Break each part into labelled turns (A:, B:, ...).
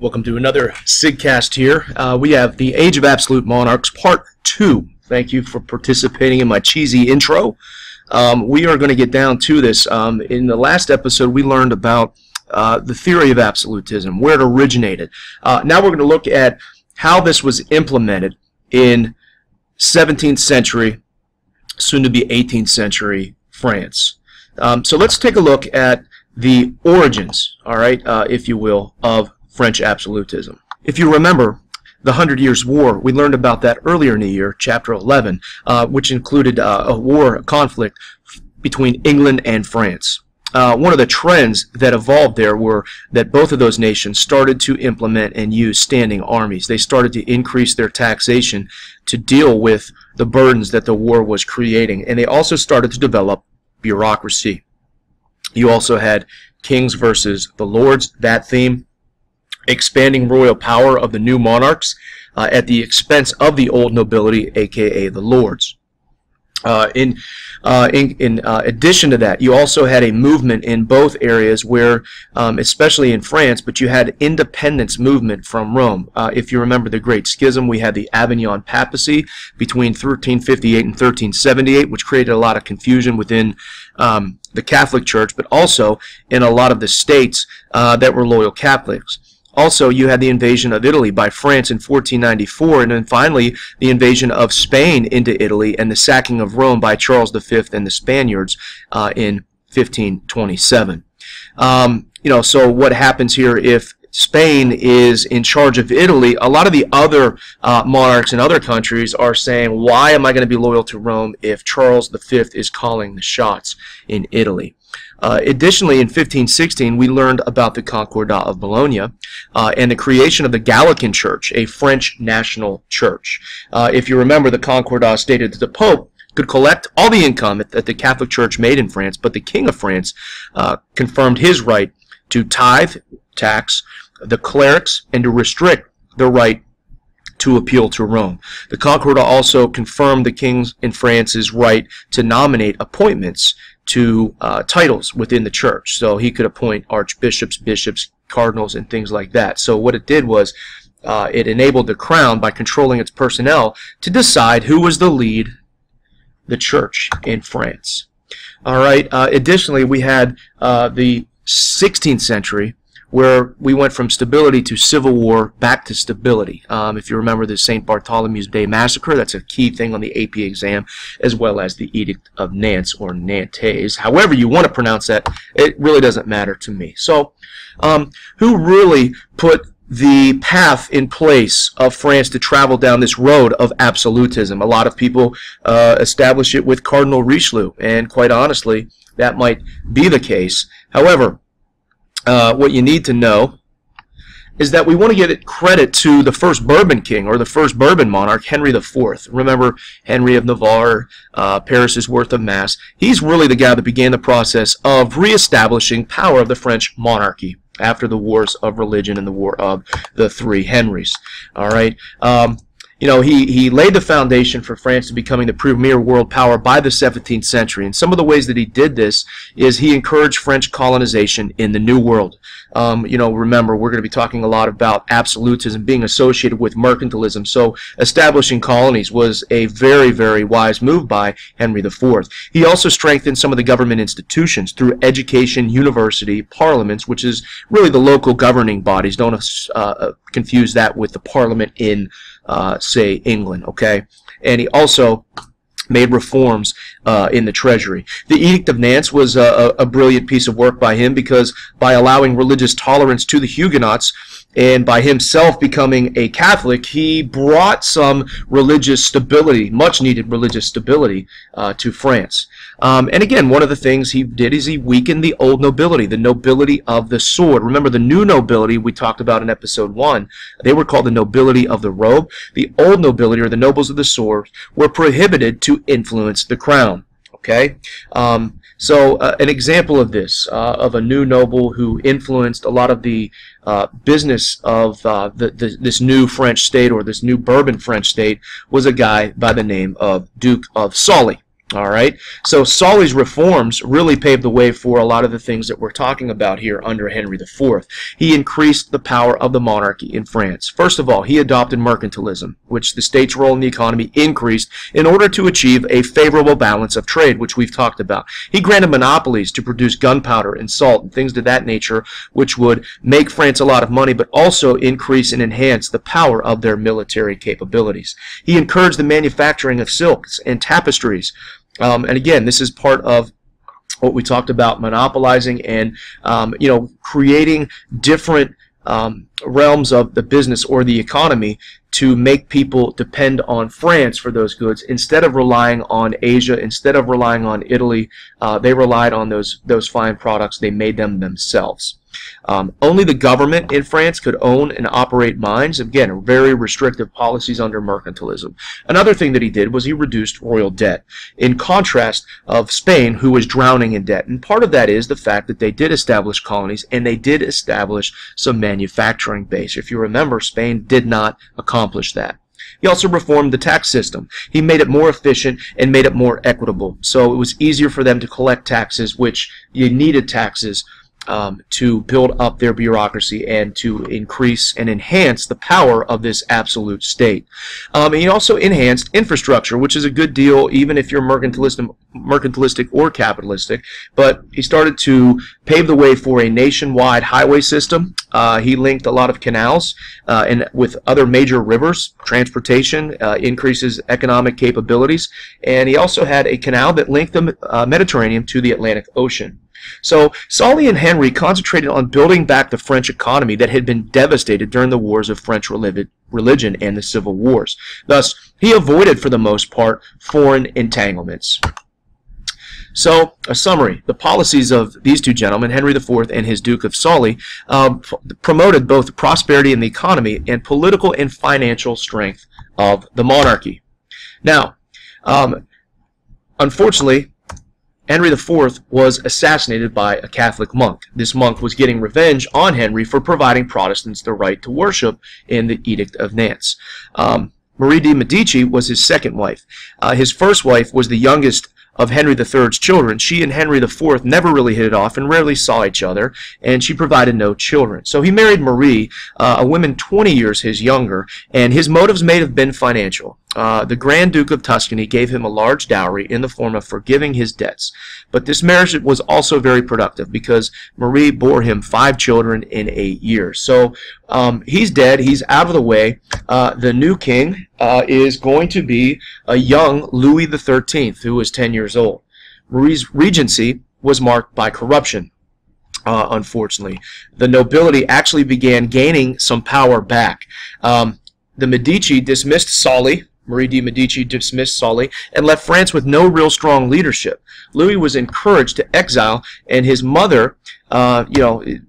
A: Welcome to another SIGcast here. We have the Age of Absolute Monarchs Part 2. Thank you for participating in my cheesy intro. We are going to get down to this. In the last episode, we learned about the theory of absolutism, where it originated. Now we're going to look at how this was implemented in 17th century, soon to be 18th century France. So let's take a look at the origins, all right, if you will, of French absolutism. If you remember the 100 Years' War, we learned about that earlier in the year, chapter 11, which included a conflict between England and France. One of the trends that evolved there were that both of those nations started to implement and use standing armies. They started to increase their taxation to deal with the burdens that the war was creating, and they also started to develop bureaucracy. You also had kings versus the lords, that theme, expanding royal power of the new monarchs at the expense of the old nobility, aka the lords. In addition to that, you also had a movement in both areas where, especially in France, but you had independence movement from Rome. If you remember the Great Schism, we had the Avignon Papacy between 1358 and 1378, which created a lot of confusion within the Catholic Church, but also in a lot of the states that were loyal Catholics. Also, you had the invasion of Italy by France in 1494, and then finally the invasion of Spain into Italy and the sacking of Rome by Charles V and the Spaniards in 1527. So what happens here if Spain is in charge of Italy? A lot of the other monarchs in other countries are saying, why am I going to be loyal to Rome if Charles V is calling the shots in Italy? Additionally, in 1516, we learned about the Concordat of Bologna and the creation of the Gallican Church, a French national church. If you remember, the Concordat stated that the Pope could collect all the income that the Catholic Church made in France, but the King of France confirmed his right to tithe, tax the clerics, and to restrict the right to appeal to Rome. The Concordat also confirmed the kings in France's right to nominate appointments to titles within the church. So he could appoint archbishops, bishops, cardinals, and things like that. So what it did was it enabled the crown, by controlling its personnel, to decide who was to lead the church in France. All right. Additionally, we had the 16th century, where we went from stability to civil war back to stability. If you remember the St. Bartholomew's Day Massacre, that's a key thing on the AP exam, as well as the Edict of Nantes, or Nantes. However you want to pronounce that, it really doesn't matter to me. So, who really put the path in place of France to travel down this road of absolutism? A lot of people establish it with Cardinal Richielieu, and quite honestly, that might be the case. However, what you need to know is that we want to give credit to the first Bourbon king, or the first Bourbon monarch, Henry IV. Remember Henry of Navarre, Paris's worth of Mass. He's really the guy that began the process of reestablishing power of the French monarchy after the wars of religion and the War of the Three Henrys. All right. He laid the foundation for France to becoming the premier world power by the 17th century. And some of the ways that he did this is he encouraged French colonization in the New World. Remember, we're going to be talking a lot about absolutism being associated with mercantilism. So establishing colonies was a very, very wise move by Henry IV. He also strengthened some of the government institutions through education, university, parliaments, which is really the local governing bodies. Don't confuse that with the parliament in say England, okay? And he also made reforms in the treasury. The Edict of Nantes was a brilliant piece of work by him, because by allowing religious tolerance to the Huguenots, and by himself becoming a Catholic, he brought some religious stability, much needed religious stability, to France. And again, one of the things he did is he weakened the old nobility, the nobility of the sword. Remember, the new nobility we talked about in episode 1, they were called the nobility of the robe. The old nobility, or the nobles of the sword, were prohibited to influence the crown. Okay? So an example of this, of a new noble who influenced a lot of the business of this new French state, or this new Bourbon French state, was a guy by the name of Duke of Sully. All right, so Sully's reforms really paved the way for a lot of the things that we're talking about here under Henry IV. He increased the power of the monarchy in France. First of all, he adopted mercantilism, which the state's role in the economy increased in order to achieve a favorable balance of trade, which we've talked about. He granted monopolies to produce gunpowder and salt and things of that nature, which would make France a lot of money, but also increase and enhance the power of their military capabilities. He encouraged the manufacturing of silks and tapestries. And again, this is part of what we talked about, monopolizing and creating different realms of the business or the economy to make people depend on France for those goods instead of relying on Asia, instead of relying on Italy. They relied on those fine products. They made them themselves. Only the government in France could own and operate mines. Again, very restrictive policies under mercantilism. Another thing that he did was he reduced royal debt, in contrast of Spain, who was drowning in debt. And part of that is the fact that they did establish colonies and they did establish some manufacturing base. If you remember, Spain did not accomplish that. He also reformed the tax system. He made it more efficient and made it more equitable. So it was easier for them to collect taxes, which you needed taxes to build up their bureaucracy and to increase and enhance the power of this absolute state. And he also enhanced infrastructure, which is a good deal even if you're mercantilistic or capitalistic. But he started to pave the way for a nationwide highway system. He linked a lot of canals and with other major rivers. Transportation increases economic capabilities. And he also had a canal that linked the Mediterranean to the Atlantic Ocean. So Sully and Henry concentrated on building back the French economy that had been devastated during the wars of French religion and the civil wars. Thus, he avoided, for the most part, foreign entanglements. So, a summary. The policies of these two gentlemen, Henry IV and his Duke of Sully, promoted both prosperity in the economy and political and financial strength of the monarchy. Now, unfortunately, Henry IV was assassinated by a Catholic monk. This monk was getting revenge on Henry for providing Protestants the right to worship in the Edict of Nantes. Marie de Medici was his second wife. His first wife was the youngest of Henry III's children. She and Henry IV never really hit it off and rarely saw each other, and she provided no children. So he married Marie, a woman 20 years his younger, and his motives may have been financial. The Grand Duke of Tuscany gave him a large dowry in the form of forgiving his debts. But this marriage was also very productive because Marie bore him 5 children in 8 years. So he's dead. He's out of the way. The new king is going to be a young Louis XIII, who was 10 years old. Marie's regency was marked by corruption. Unfortunately, the nobility actually began gaining some power back. The Medici dismissed Sully. Marie de Medici dismissed Sully and left France with no real strong leadership. Louis was encouraged to exile and his mother,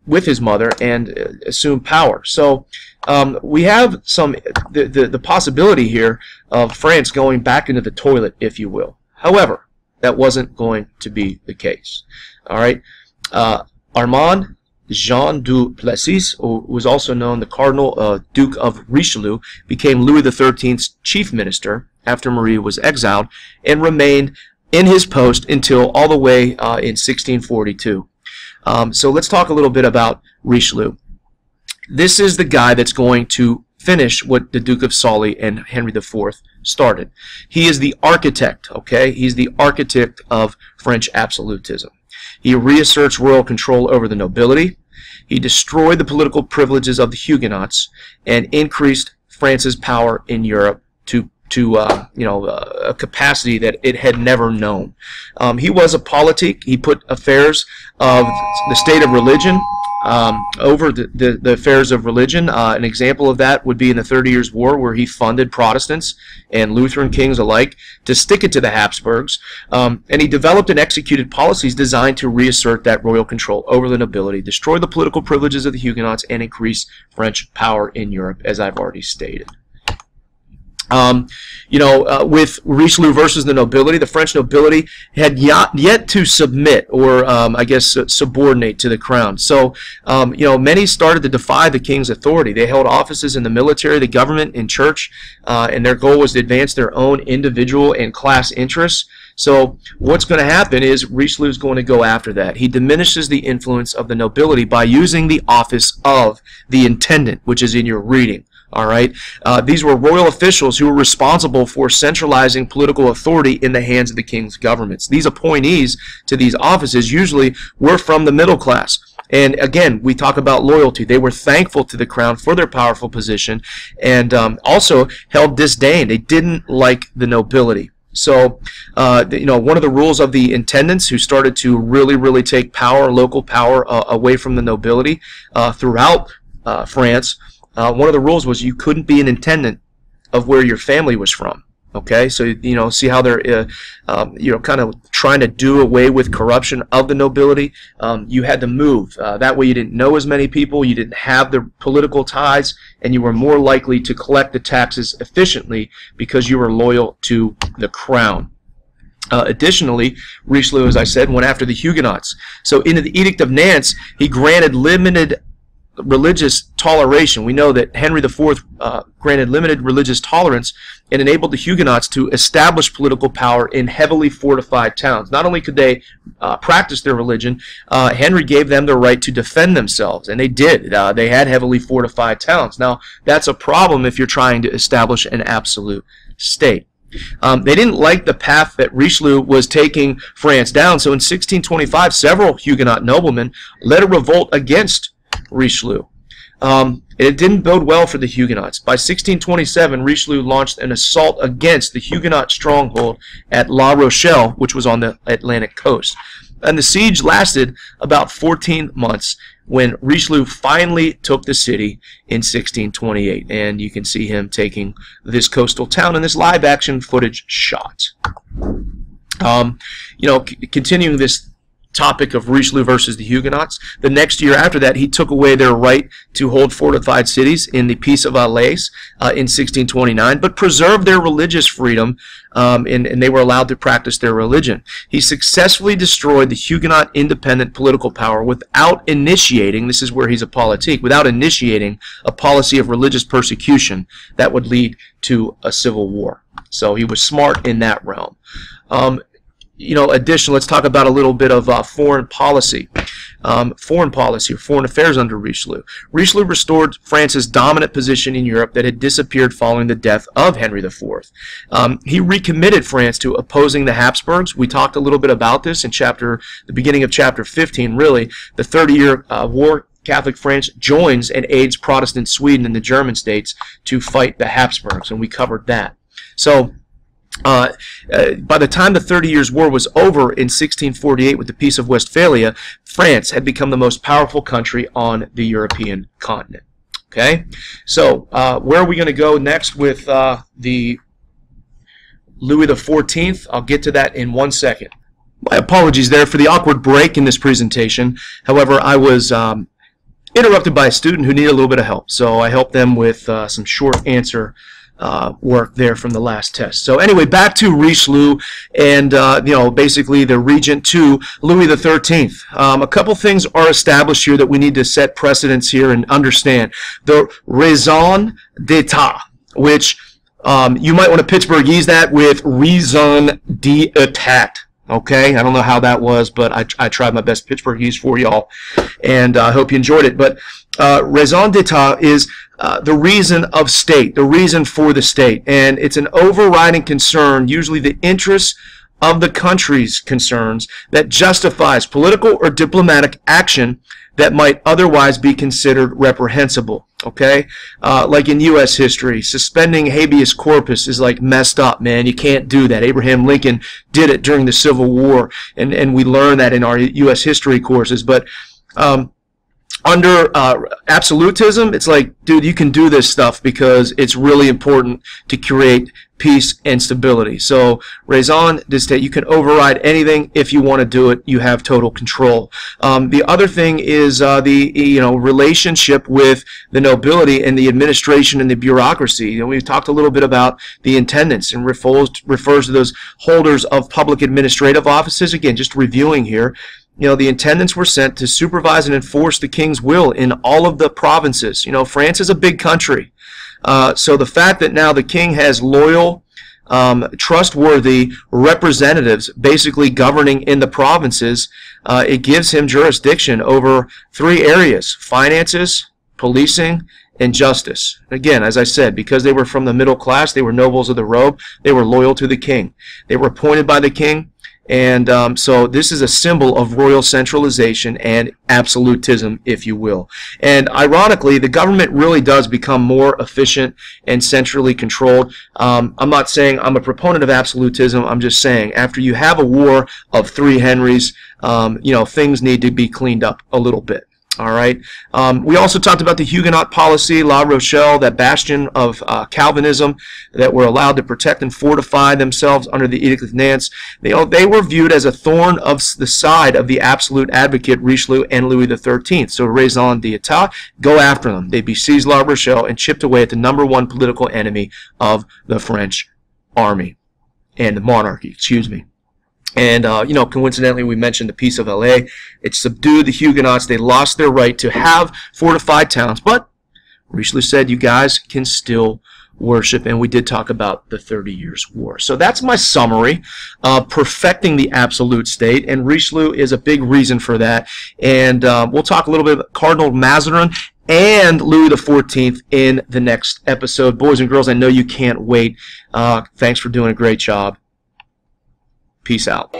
A: with his mother, and assume power. So we have the possibility here of France going back into the toilet, if you will. However, that wasn't going to be the case. All right, Armand Jean du Plessis, who was also known the Cardinal Duke of Richelieu, became Louis XIII's chief minister after Marie was exiled and remained in his post until all the way in 1642. So let's talk a little bit about Richelieu. This is the guy that's going to finish what the Duke of Sully and Henry IV started. He is the architect, okay? He's the architect of French absolutism. He reasserts royal control over the nobility. He destroyed the political privileges of the Huguenots and increased France's power in Europe to a capacity that it had never known. He was a politic. He put affairs of the state of religion over the affairs of religion. An example of that would be in the 30 Years' War, where he funded Protestants and Lutheran kings alike to stick it to the Habsburgs. And he developed and executed policies designed to reassert that royal control over the nobility, destroy the political privileges of the Huguenots, and increase French power in Europe, as I've already stated. With Richelieu versus the nobility, the French nobility had yet to submit or, subordinate to the crown. So, many started to defy the king's authority. They held offices in the military, the government, and church, and their goal was to advance their own individual and class interests. So what's going to happen is Richelieu is going to go after that. He diminishes the influence of the nobility by using the office of the intendant, which is in your reading. All right. These were royal officials who were responsible for centralizing political authority in the hands of the king's governments. These appointees to these offices usually were from the middle class. And again, we talk about loyalty. They were thankful to the crown for their powerful position, and also held disdain. They didn't like the nobility. So, one of the rules of the intendants, who started to really take power, local power, away from the nobility throughout France, one of the rules was you couldn't be an intendant of where your family was from. Okay, so see how they're kind of trying to do away with corruption of the nobility. You had to move. That way you didn't know as many people, you didn't have the political ties, and you were more likely to collect the taxes efficiently because you were loyal to the crown. Additionally, Richelieu, as I said, went after the Huguenots. So in the Edict of Nantes, he granted limited religious toleration. We know that Henry IV granted limited religious tolerance and enabled the Huguenots to establish political power in heavily fortified towns. Not only could they practice their religion, Henry gave them the right to defend themselves, and they did. They had heavily fortified towns. Now, that's a problem if you're trying to establish an absolute state. They didn't like the path that Richelieu was taking France down, so in 1625, several Huguenot noblemen led a revolt against Richelieu. It didn't bode well for the Huguenots. By 1627, Richelieu launched an assault against the Huguenot stronghold at La Rochelle, which was on the Atlantic coast. And the siege lasted about 14 months when Richelieu finally took the city in 1628. And you can see him taking this coastal town in this live action footage shot. Continuing this topic of Richelieu versus the Huguenots, the next year after that, he took away their right to hold fortified cities in the Peace of Alais in 1629, but preserved their religious freedom, and they were allowed to practice their religion. He successfully destroyed the Huguenot independent political power without initiating, this is where he's a politique, without initiating a policy of religious persecution that would lead to a civil war. So he was smart in that realm. Additionally, let's talk about a little bit of foreign policy. Foreign policy, or foreign affairs under Richelieu. Richelieu restored France's dominant position in Europe that had disappeared following the death of Henry IV. He recommitted France to opposing the Habsburgs. We talked a little bit about this in the beginning of chapter 15, really. The 30-year war, Catholic France joins and aids Protestant Sweden and the German states to fight the Habsburgs, and we covered that. So, by the time the 30 Years' War was over in 1648 with the Peace of Westphalia, France had become the most powerful country on the European continent. Okay, so where are we going to go next with the Louis XIV? I'll get to that in 1 second. My apologies there for the awkward break in this presentation. However, I was interrupted by a student who needed a little bit of help, so I helped them with some short answer work there from the last test. So anyway, back to Richelieu and basically the regent to Louis XIII. A couple things are established here that we need to set precedents here and understand. The raison d'etat, which you might want to Pittsburghese that with raison d'etat. Okay, I don't know how that was, but I tried my best Pittsburghese for y'all, and I hope you enjoyed it. But raison d'etat is the reason of state, the reason for the state, and it's an overriding concern, usually the interests of the country's concerns, that justifies political or diplomatic action that might otherwise be considered reprehensible. Okay, like in U.S. history, suspending habeas corpus is like messed up, man. You can't do that. Abraham Lincoln did it during the Civil War, and we learn that in our U.S. history courses. But under absolutism, it's like, dude, you can do this stuff because it's really important to create peace and stability. So raison d'etat, you can override anything if you want to do it. You have total control. The other thing is the relationship with the nobility and the administration and the bureaucracy. We've talked a little bit about the intendants and refers to those holders of public administrative offices. Again, just reviewing here. The intendants were sent to supervise and enforce the king's will in all of the provinces. France is a big country. So the fact that now the king has loyal trustworthy representatives basically governing in the provinces, it gives him jurisdiction over 3 areas: finances, policing, and justice. Again, as I said, because they were from the middle class, they were nobles of the robe, they were loyal to the king. They were appointed by the king, and so this is a symbol of royal centralization and absolutism, if you will. And ironically, the government really does become more efficient and centrally controlled. I'm not saying I'm a proponent of absolutism. I'm just saying after you have a war of 3 Henrys, things need to be cleaned up a little bit. All right. We also talked about the Huguenot policy, La Rochelle, that bastion of Calvinism that were allowed to protect and fortify themselves under the Edict of Nantes. They were viewed as a thorn of the side of the absolute advocate Richelieu and Louis XIII. So raison d'etat, go after them. They besieged La Rochelle and chipped away at the #1 political enemy of the French army and the monarchy. Excuse me. And, coincidentally, we mentioned the Peace of LA. It subdued the Huguenots. They lost their right to have fortified towns. But Richelieu said, you guys can still worship. And we did talk about the 30 Years' War. So that's my summary of perfecting the absolute state. And Richelieu is a big reason for that. And we'll talk a little bit about Cardinal Mazarin and Louis XIV in the next episode. Boys and girls, I know you can't wait. Thanks for doing a great job. Peace out.